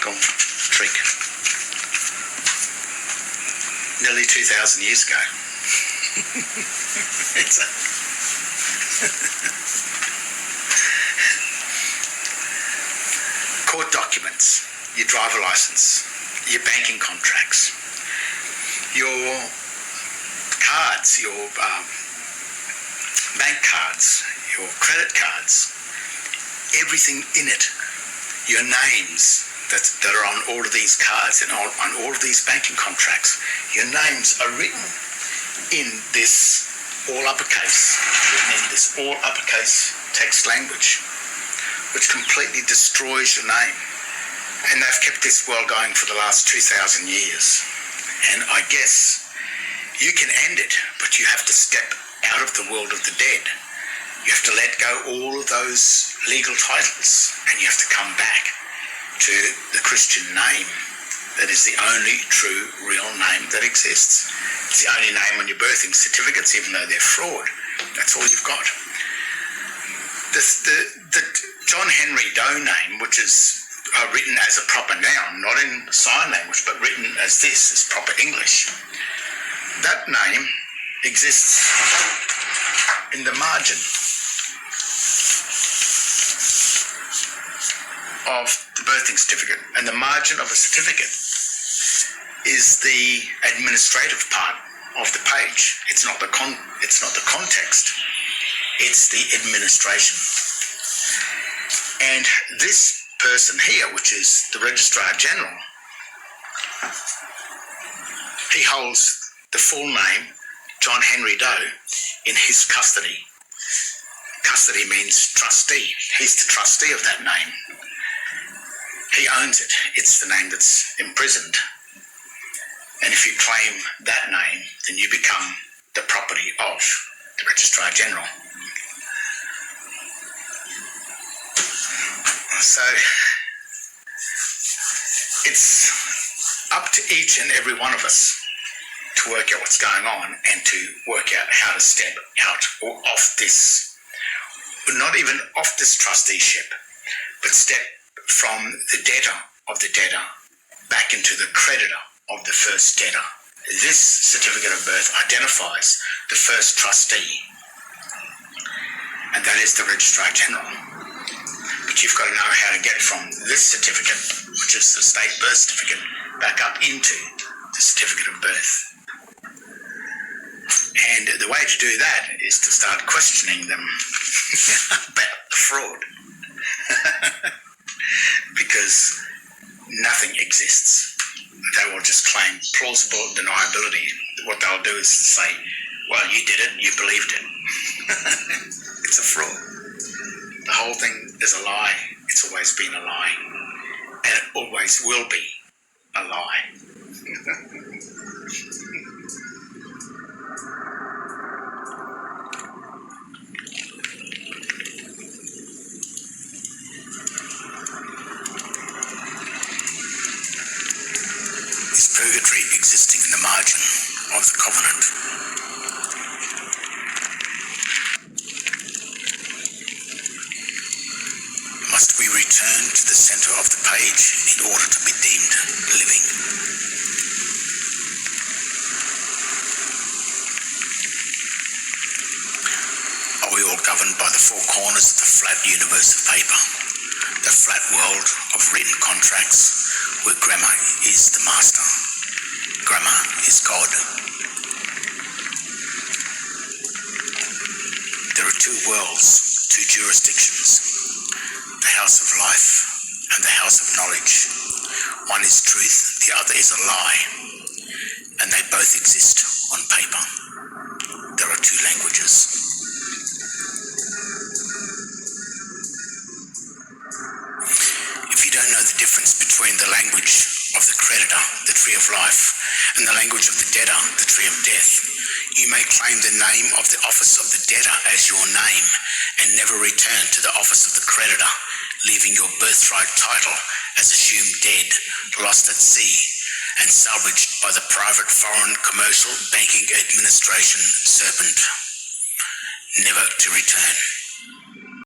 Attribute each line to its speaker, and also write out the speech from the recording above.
Speaker 1: mathematical trick. Nearly 2,000 years ago. It's a court documents, your driver license, your banking contracts, your cards, your bank cards, your credit cards, everything in it, your names that are on all of these cards and on all of these banking contracts, your names are written in this all uppercase text language, which completely destroys your name. And they've kept this world going for the last 2,000 years. And I guess you can end it, but you have to step out of the world of the dead. You have to let go all of those legal titles, and you have to come back to the Christian name that is the only true, real name that exists. It's the only name on your birthing certificates, even though they're fraud. That's all you've got. The John Henry Doe name, which is written as a proper noun, not in sign language, but written as this, as proper English. That name exists in the margin of the birthing certificate, and the margin of a certificate is the administrative part of the page. It's not the context. It's the administration. And this person here, which is the Registrar General, he holds the full name John Henry Doe in his custody. Custody means trustee. He's the trustee of that name. He owns it. It's the name that's imprisoned. And if you claim that name, then you become the property of the Registrar General. So it's up to each and every one of us to work out what's going on and to work out how to step out or off this, not even off this trusteeship, but step from the debtor of the debtor back into the creditor of the first debtor. This certificate of birth identifies the first trustee, and that is the Registrar General. But you've got to know how to get from this certificate, which is the state birth certificate, back up into the certificate of birth. And the way to do that is to start questioning them about the fraud. Because nothing exists. They will just claim plausible deniability. What they'll do is say, well, you did it, you believed it. It's a fraud. The whole thing is a lie. It's always been a lie. And it always will be a lie. Is purgatory existing in the margin of the covenant? Must we return to the center of the page in order to be deemed living? Are we all governed by the four corners of the flat universe of paper, the flat world of written contracts, where grammar is the master, grammar is God? There are two worlds, two jurisdictions, the house of life and the house of knowledge. One is truth, the other is a lie, and they both exist on paper. There are two languages. If you don't know the difference between the language of the creditor, the tree of life, and the language of the debtor, the tree of death, you may claim the name of the office of the debtor as your name and never return to the office of the creditor, leaving your birthright title as assumed dead, lost at sea, and salvaged by the private foreign commercial banking administration serpent, never to return.